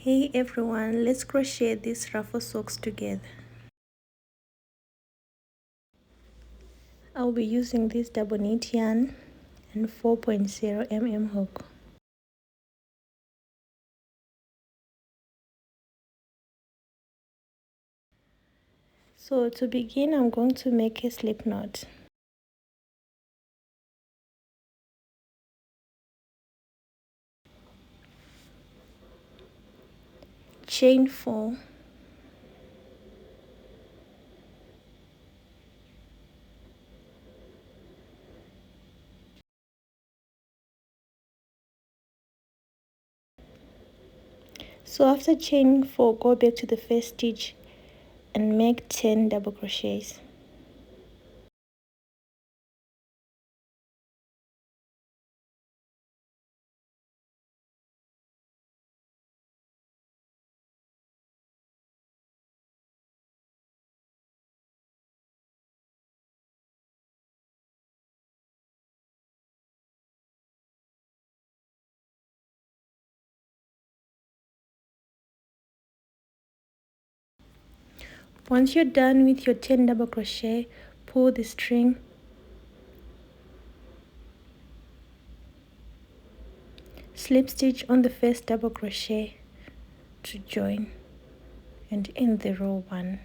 Hey everyone, let's crochet these ruffle socks together. I'll be using this double knit yarn and 4.0 mm hook. So to begin, I'm going to make a slip knot. Chain 4. So after chaining 4, go back to the first stitch and make 10 double crochets. Once you're done with your 10 double crochet, pull the string, slip stitch on the first double crochet to join and end the row 1.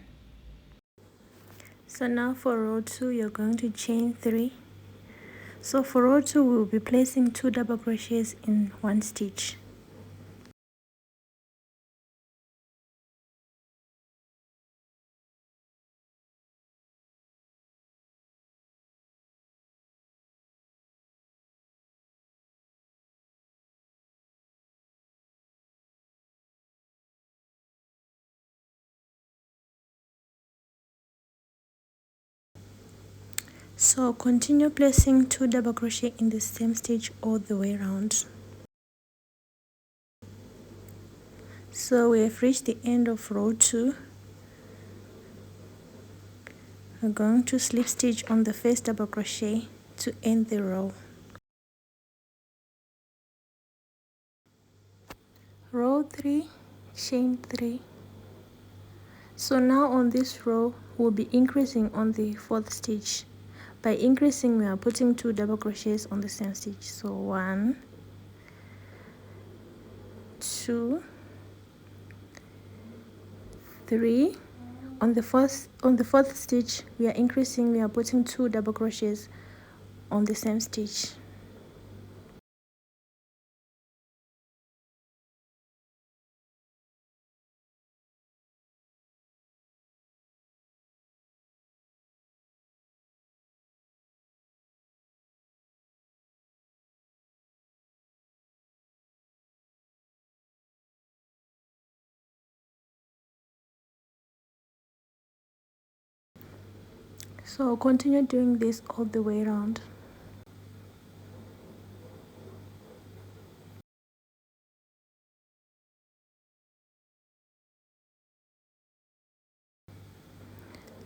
So now for row 2, you're going to chain 3. So for row 2, we'll be placing 2 double crochets in 1 stitch. So continue placing 2 double crochet in the same stitch all the way around. So we have reached the end of row 2. We're going to slip stitch on the first double crochet to end the row. Row 3, chain 3. So now on this row, we'll be increasing on the 4th stitch. By increasing, we are putting 2 double crochets on the same stitch. So 1, 2, 3. On the fourth stitch, we are increasing. We are putting 2 double crochets on the same stitch. So continue doing this all the way around.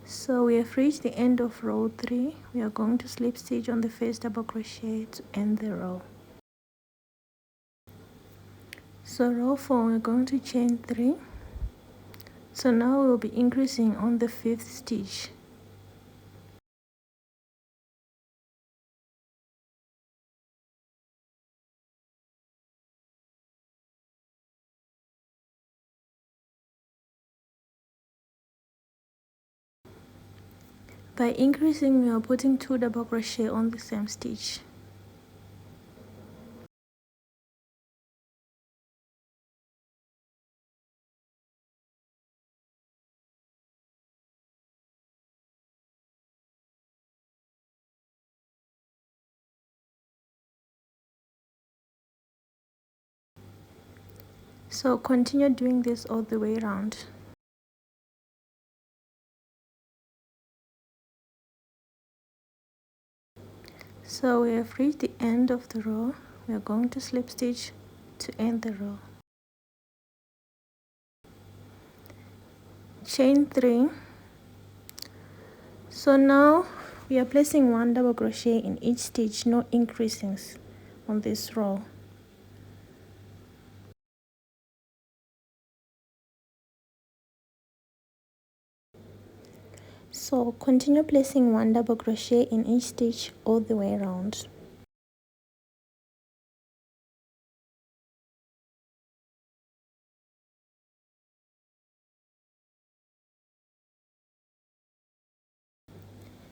So we have reached the end of row 3. We are going to slip stitch on the first double crochet to end the row. So row 4, we're going to chain 3. So now we'll be increasing on the 5th stitch. By increasing, we are putting 2 double crochet on the same stitch. So continue doing this all the way around. So we have reached the end of the row. We are going to slip stitch to end the row. Chain 3. So now we are placing 1 double crochet in each stitch, no increasings on this row. So continue placing 1 double crochet in each stitch all the way around.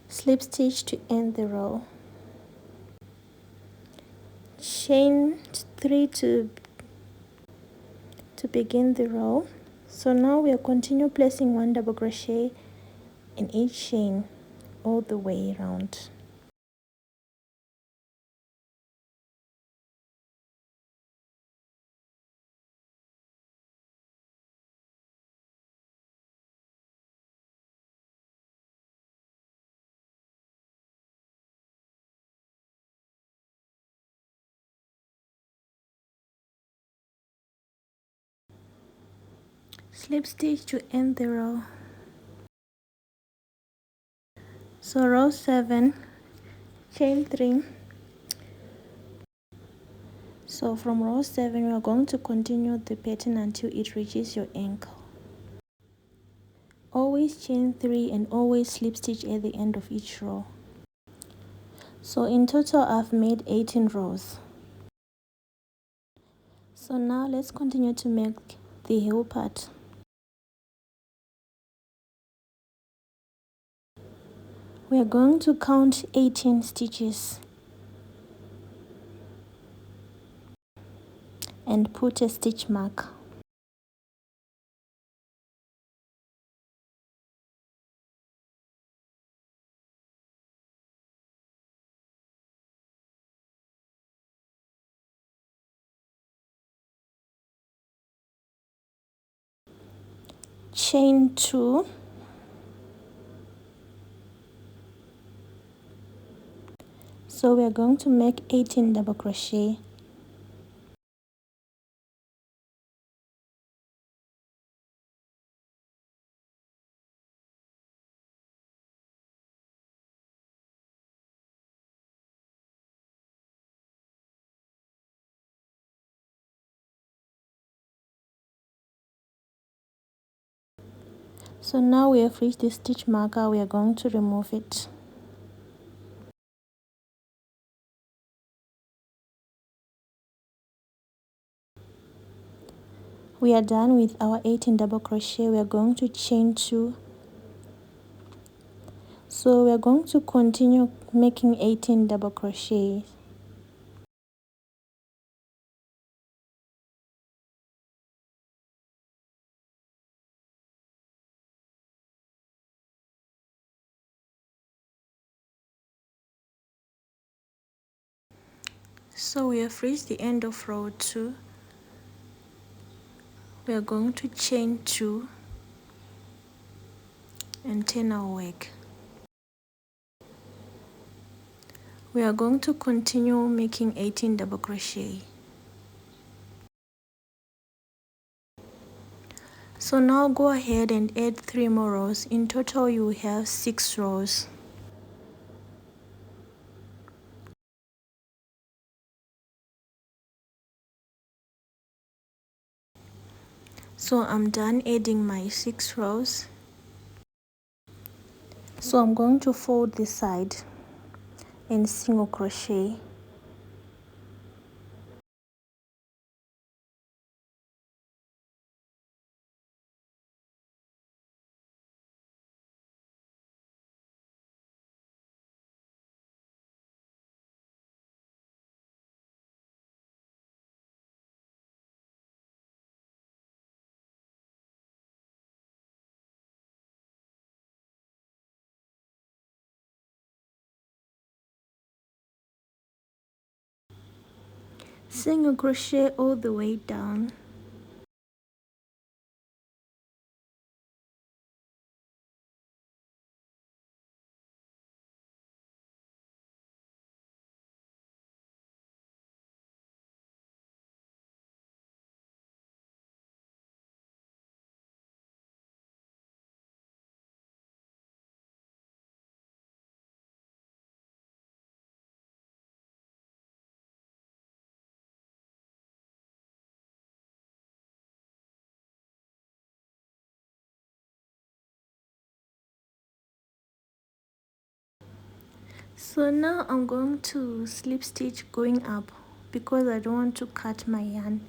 Slip stitch to end the row. Chain 3 to begin the row. So now we'll continue placing 1 double crochet in each chain all the way around. Slip stitch to end the row. So row 7, chain 3. So from row 7 we are going to continue the pattern until it reaches your ankle. Always chain 3 and always slip stitch at the end of each row. So in total I've made 18 rows. So now let's continue to make the heel part. We are going to count 18 stitches and put a stitch mark. Chain 2, so we are going to make 18 double crochet. So now we have reached the stitch marker, we are going to remove it. We are done with our 18 double crochet. We are going to chain 2. So we are going to continue making 18 double crochets. So we have reached the end of row 2. We are going to chain 2 and turn our work. We are going to continue making 18 double crochet. So now go ahead and add 3 more rows. In total you will have 6 rows. So I'm done adding my 6 rows. So I'm going to fold this side and single crochet. Single crochet all the way down. So now I'm going to slip stitch going up because I don't want to cut my yarn.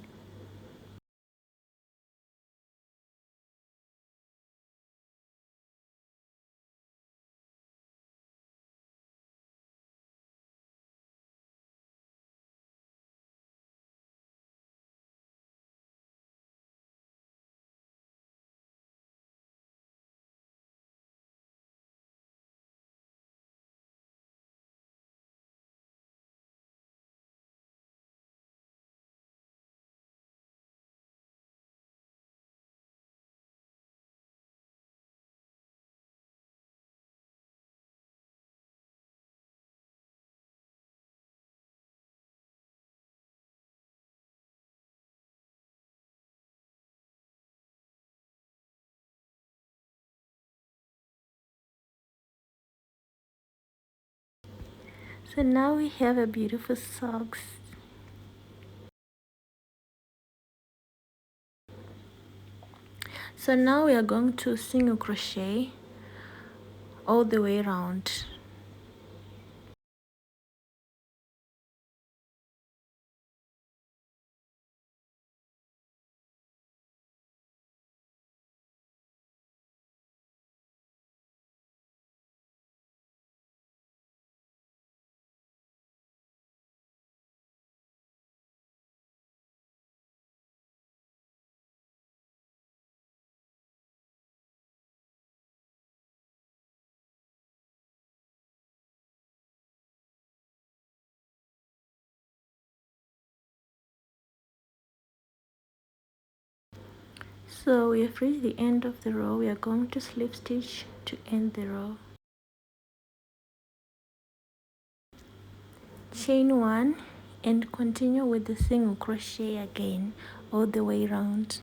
So now we have a beautiful socks. So now we are going to single crochet all the way around. So we have reached the end of the row. We are going to slip stitch to end the row. Chain 1 and continue with the single crochet again all the way around.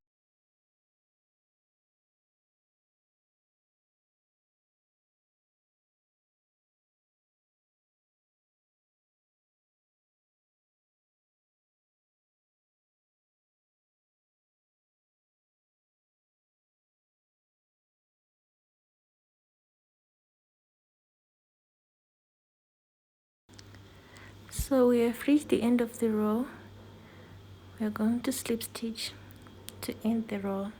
So we have reached the end of the row. We are going to slip stitch to end the row.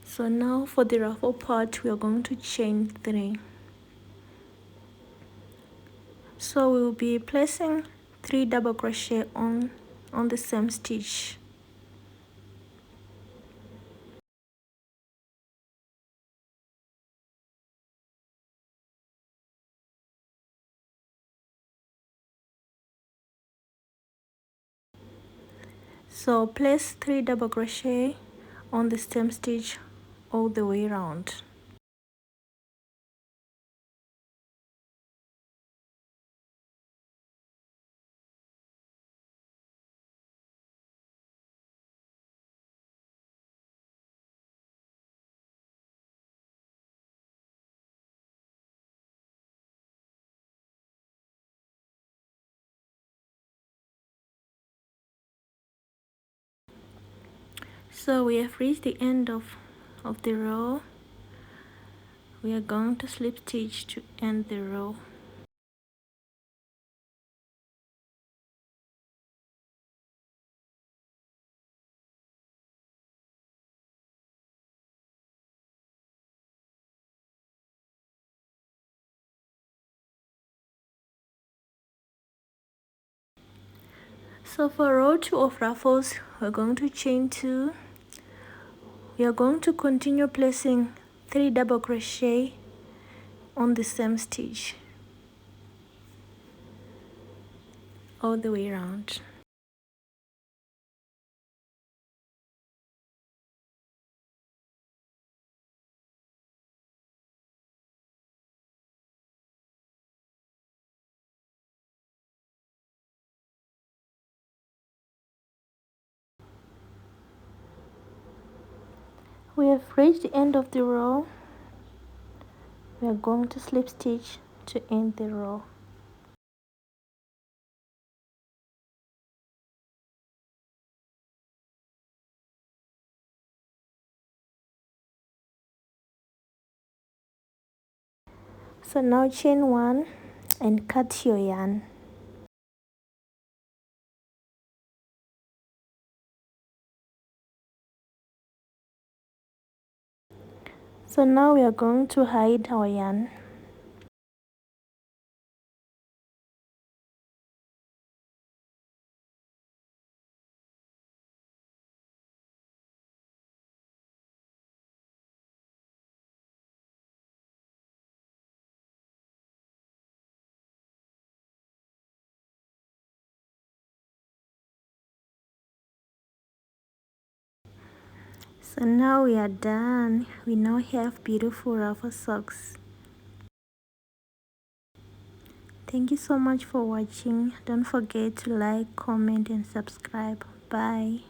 So now for the ruffle part, we are going to chain 3. So we will be placing 3 double crochet on the same stitch. So place 3 double crochet on the same stitch all the way around. So we have reached the end of the row. We are going to slip stitch to end the row. So for row 2 of ruffles, we're going to chain 2. We are going to continue placing 3 double crochet on the same stitch all the way around. We have reached the end of the row. We are going to slip stitch to end the row. So now chain 1 and cut your yarn. So now we are going to hide our yarn. So now we are done. We now have beautiful ruffle socks. Thank you so much for watching. Don't forget to like, comment and subscribe. Bye.